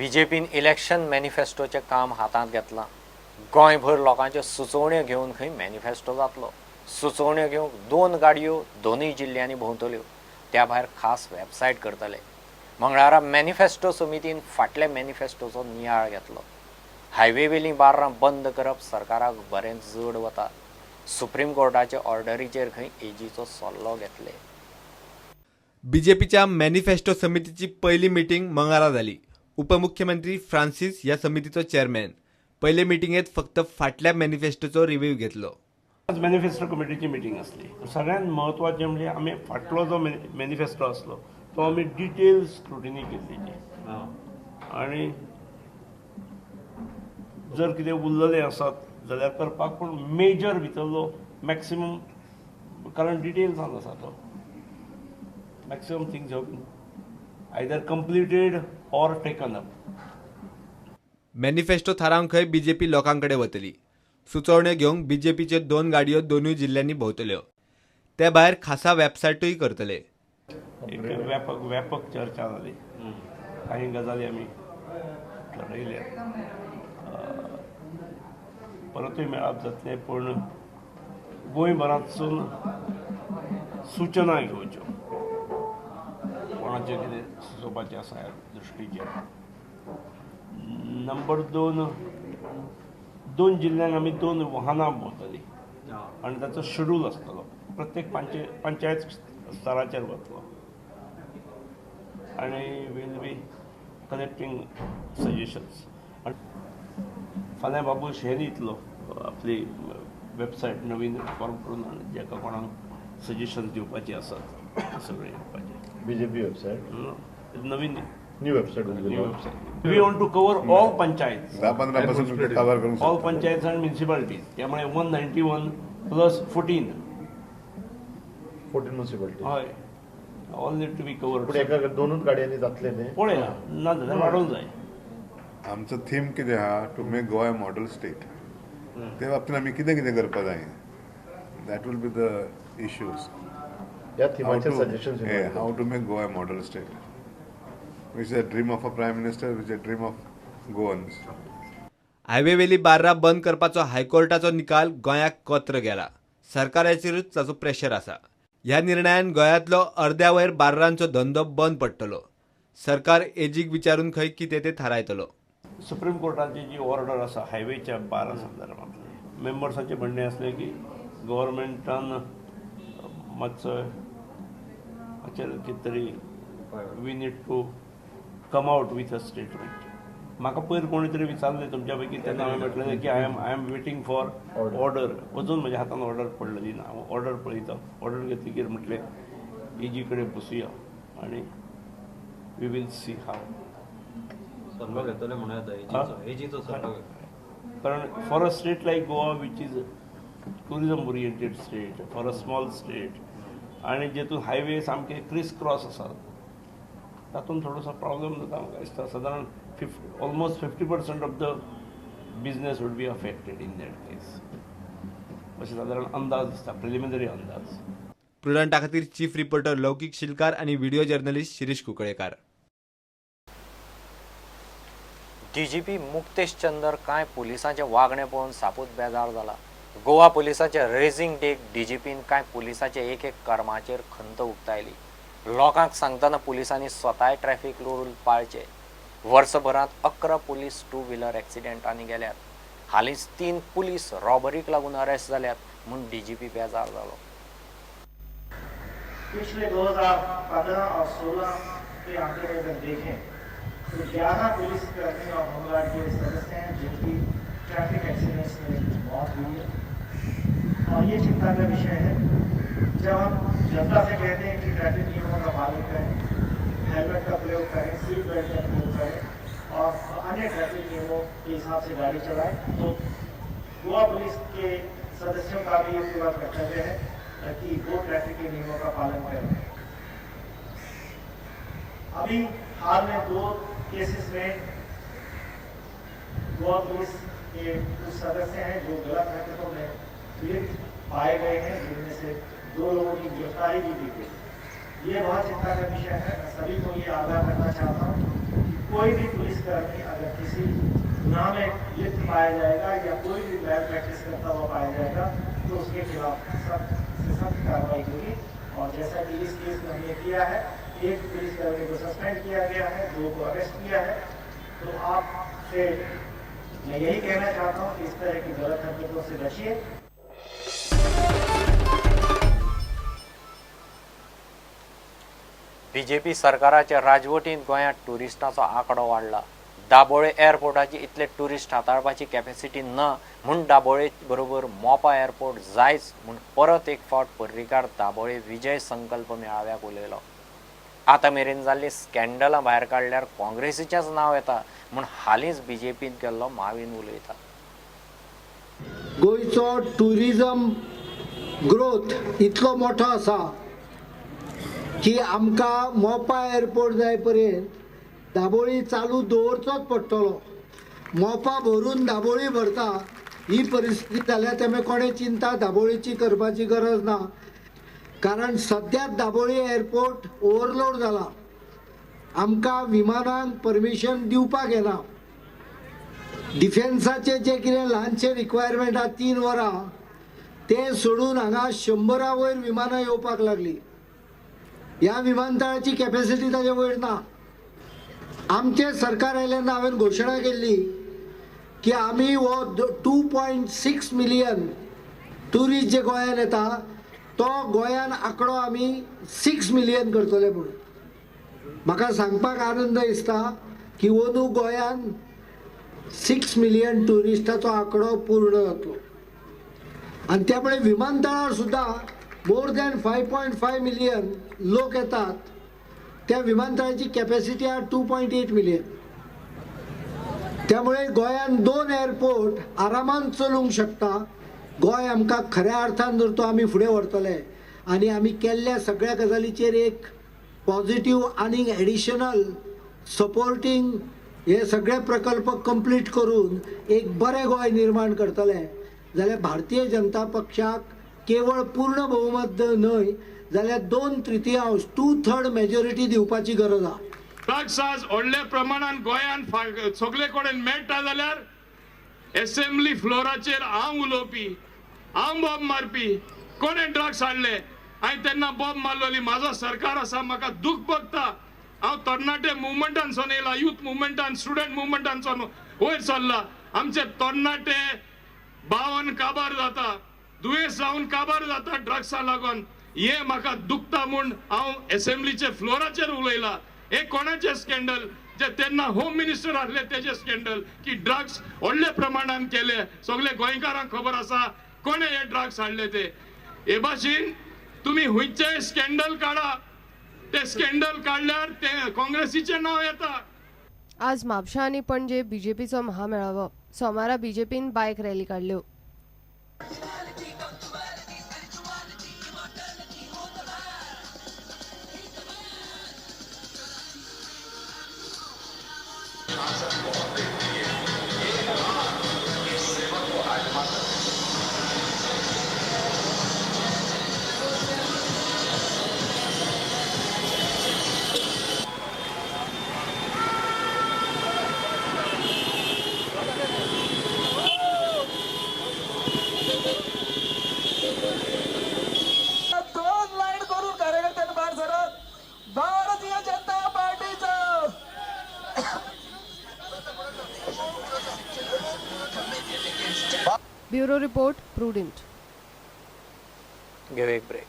बीजेपीन election मॅनिफेस्टोचे काम हातांत घेतलां. गोंयभर लोकांचे सुचोवण्यो घेवन खंय मॅनिफेस्टो जातलो. सुचोवण्यो घेवंक 2 गाडयो दोनूय जिल्ल्यांनी भोंवतल्यो. त्या भायर खास वेबसायट करतले. मंगळारा मॅनिफेस्टो समितीन फाटल्या मॅनिफेस्टोचो नियाळ घेतलो. हायवे वेलीं बार्रां बंद करप सरकाराक बरें जड वता. सुप्रीम कोर्टाचे ऑर्डरीचेर खंय एजीचो सल्लो घेतले. बीजेपीच्या मॅनिफेस्टो समितीची पहिली मीटिंग मंगळारा जाली. उपमुख्यमंत्री फ्रांसीस ह्या समितीचो चेअरमॅन. पयले मिटिंगेत फक्त फाटल्या मॅनिफेस्टोचो रिव्ह्यू घेतलो. आज मॅनिफेस्टो कमिटीची मीटिंग असली. सगळ्यात महत्वाचे म्हणजे आम्ही फाटलो जो मॅनिफेस्टो असलो तो आम्ही डिटेल स्क्रुटिनी केल्ली आणि जर कितें उरलेले आसत जाल्यार करपाक, पूण मेजर भितरलो मॅक्सिमम, कारण डिटेल्सान आसा तो, maximum things have been either completed or taken up. Manifesto थारावंक खंय बीजेपी लोकांकडे वतली. सुचोवण्यो घेवंक बीजेपीच्यो 2 गाडयो दोनूय जिल्ल्यांनी भोंवतल्यो. ते भायर खासा वेबसायटूय करतले. एक व्यापक चर्चा जाली. काही गजाली आमी ठरयल्या. परतूय मेळप जातलें, पूण गोंयभरांतसून सूचना घेवच्यो कोणाचें कितें सुचोवपाचें आसा ह्या दृश्टीचेर. नंबर 2 जिल्ल्यांत आमी 2 वाहनां भोंवतलीं आनी ताचो शेड्यूल आसतलो. प्रत्येक पंचायत स्तराचेर वतलो आनी वील बी कलेक्टींग सजेशन्स. फाल्यां बाबूश हें दितलो आपली वेबसायट नवीन फॉर्म करून, जाका कोणाक सजेशन्स दिवपाची आसात सगळे येवपाचे. बीजेपी वेबसाइट नवीन new website we want to cover all panchayat, 10-15% cover करूंक ऑल पंचायत अँड म्युनिसिपालिटीज. त्यामुळे 191 प्लस 14 म्युनिसिपालिटी. हय, all need to be cover. पण एका 2 गाडयांनी जातले न्ही. पळया ना जाल्यार वाडोवंक जाय. आमचो थीम कितें आहा, to make Goa model state. ते बाबतींत आमी कितें कितें करपाक जाय, that will be the issues. या थीमाचेर suggestions how to make Goa model state, which is a dream of a prime minister, which is a dream of Goans. Highway वेली बार्रां बंद करपाचो हायकोर्टाचो निकाल गोंयाक कत्र गेला. सरकाराचेरूच ताचो प्रेशर आसा. ह्या निर्णयान गोंयांतलो अर्द्या वयर बार्रांचो धंदो बंद पडटलो. सरकार एजीक विचारून खंय कितें तें थारायतलो. सुप्रीम कोर्टाची जी ऑर्डर आसा हायवेच्या बारा संदर्भांतली, मेंबर्सांचे म्हणणें असलें की गव्हर्मेंटान मातसो हाचेर कितें तरी we need to come out with a statement. म्हाका पयर कोणी तरी विचारलें तुमच्या पैकी, तेन्ना हांवें म्हटलें की I am waiting for order. अजून म्हज्या हातान ऑर्डर पडलेली ना. हांव ऑर्डर पळयता. ऑर्डर घेतकीर म्हटलें एजी कडेन बसुया आनी वी वील सी हाव. कारण for a state like Goa, which is tourism oriented state, for a small state, आनी जेतून हायवे सामके क्रिस क्रॉस आसात, तातूंत थोडोसो प्रॉब्लेम जाता म्हाका दिसता. सादारण almost 50% of the business would be affected in that case, अशें सादारण अंदाज दिसता, प्रिलिमिनरी अंदाज. प्रुडंटा खातीर चीफ रिपोर्टर लौकीक शिलकार आणि video journalist Shirish Kunkalekar. DGP Muktesh Chander कांय पुलिसांचे वागणें पळोवन सापूत बेजार जाला. गोवा पुलिसाच्या रेझिंग डेक डीजीपीन कांय पुलिसाचे एक कर्माचेर खंत उक्तायली. लोकांक सांगतना पुलिसांनी स्वताय ट्रॅफिक रूल पाळचे. वर्सभरांत 11 पुलीस 2 व्हिलर एक्सिडेंटांनी गेल्यात. हालींच 3 पुलीस रॉबरीक लागून अरेस्ट जाल्यात म्हूण डीजीपी बेजार जालो. पिछले 2015 और 16 के आंकड़े अगर देखें तो 11 पुलिसकर्मी और होमगार्ड के सदस्य हैं जिनकी ट्रैफिक एक्सीडेंट्स में मौत हुई है. और ये चिंता का विषय है. जब हम जनता से कहते हैं कि ट्रैफिक नियमों का पालन करें, हेलमेट का प्रयोग करें, सीट बेल्ट का प्रयोग करें और अन्य ट्रैफिक नियमों के हिसाब से गाड़ी चलाएं, तो गोवा पुलिस के सदस्यों का भी ये पूरा कर्तव्य है कि वो ट्रैफिक के नियमों का पालन करें. अभी हाल में 2 केसेस में गोवा पुलिस के कुछ सदस्य हैं जो गलत हरकतों में पीड़ित पाए गए हैं, जिनमें से 2 लोगों की गिरफ्तारी भी की गई. ये बहुत चिंता का विषय है. मैं सभी को ये आगाह करना चाहता हूँ कि कोई भी पुलिसकर्मी अगर किसी गुनाह में लिप्त पाया जाएगा या कोई भी बैड प्रैक्टिस करता हुआ पाया जाएगा तो उसके खिलाफ सख्त से सख्त कार्रवाई होगी। और जैसा कि इस केस में हमने किया है, एक पुलिसकर्मी को सस्पेंड किया गया है, 2 को अरेस्ट किया है। तो आपसे मैं यही कहना चाहता हूँ कि इस तरह की गलत हरकतों से बचिए। बीजेपी सरकाराच्या राजवटीन गोंयांत टुरिस्टांचो आंकडो वाडला। दाबोळे एअरपोर्टाची इतले टुरिस्ट हाताळपाची कॅपॅसिटी ना म्हूण दाबोळे बरोबर मोपा एअरपोर्ट जायच म्हूण परत एक फावट पर्रीकार दाबोळे विजय संकल्प मेळाव्याक उलयलो। आतां मेरेन जाल्ली स्कॅन्डलां भायर काडल्यार काँग्रेसीचेंच नांव येता म्हूण हालींच बीजेपीन केल्लो माविन उलयता। गोयचो टुरिजम ग्रोथ इतलो मोठो आसा की आमकां मोपा एअरपोर्ट जाय पर्यंत दाबोळी चालू दवरचोच पडटलो। मोपा भरून दाबोळी भरता ही परिस्थिती जाल्यार तेमे कोणें चिंता दाबोळीची करपाची गरज ना, कारण सद्याक दाबोळी एअरपोर्ट ओवरलोड जाला। आमकां विमानांक परमिशन दिवपाक येना। डिफेन्साचे जे कितें ल्हानशे रिक्वायरमेंट आहा 3 वरां ते सोडून हांगा 100 वयर विमानां येवपाक लागली। ह्या विमानतळाची कॅपॅसिटी ताचे वयर ना। आमचे सरकार आयल्यान हांवें घोशणा केल्ली की आमी हो 2.6 मिलियन टुरिस्ट जे गोंयांत येता तो गोंयान आंकडो आमी 6 मिलियन करतले म्हणून। म्हाका सांगपाक आनंद दिसता की अंदू गोंयान 6 मिलियन टुरिस्टाचो आंकडो पूर्ण जातलो। आनी त्या मुळे विमानतळार सुद्दां मोर दॅन 5.5 मिलियन लोक येतात। त्या विमानतळाची कॅपॅसिटी आहे 2.8 मिलियन। त्यामुळे गोंयान 2 एअरपोर्ट आरामान चलूंक शकता। गोंय आमकां खऱ्या अर्थान जर तो आमी फुडें व्हरतले आनी आमी केल्ल्या सगळ्या गजालीचेर एक पॉझिटिव्ह आनी एडिशनल सपोर्टिंग हे सगळे प्रकल्प कंप्लीट करून एक बरें गोंय निर्माण करतले जाल्यार भारतीय जनता पक्षाक केवळ पूर्ण बहुमत न्हय जाल्यार 2/3 2/3 मेजॉरिटी दिवपाची गरज आहा। ड्रग्स आज व्हडल्या प्रमाणात गोंयान सगळे कडेन मेळटा जाल्यार असेंब्ली फ्लोराचेर हांव उलोवपी, हांव बॉब मारपी कोणें ड्रग्स हाडले, हांवें तेन्ना बॉब मारलोली। म्हाजो सरकार आसा, म्हाका दूख भोगता। हांव तरणाटे मुवमेंटांतसून येयला, यूथ मुवमेंटान, स्टुडंट मुवमेंटांतसून वयर सरला। आमचे तरणाटे भावन काबार जाता, दुयेंस जावन काबार जाता ड्रग्सा लागून। हे म्हाका दुखता म्हूण हांव असेंब्लीचे फ्लोराचेर उलयला। हे कोणाचे स्कॅन्डल जे तेन्ना होम मिनिस्टर आसले तेजे स्कॅन्डल की ड्रग्स व्हडल्या प्रमाणात केले। सगळे गोंयकारांक खबर आसा कोणे हे ड्रग्स हाडले ते। हे भाशेन तुम्ही हुंयचे स्कॅन्डल काढा, ते स्कॅन्डल काढल्यार ते काँग्रेसीचे नाव येता। आज म्हापशा आनी पणजे बीजेपीचो महामेळावो। सोमारा बीजेपीन बायक रॅली काडल्यो। Bureau report Prudent. घेऊ एक ब्रेक।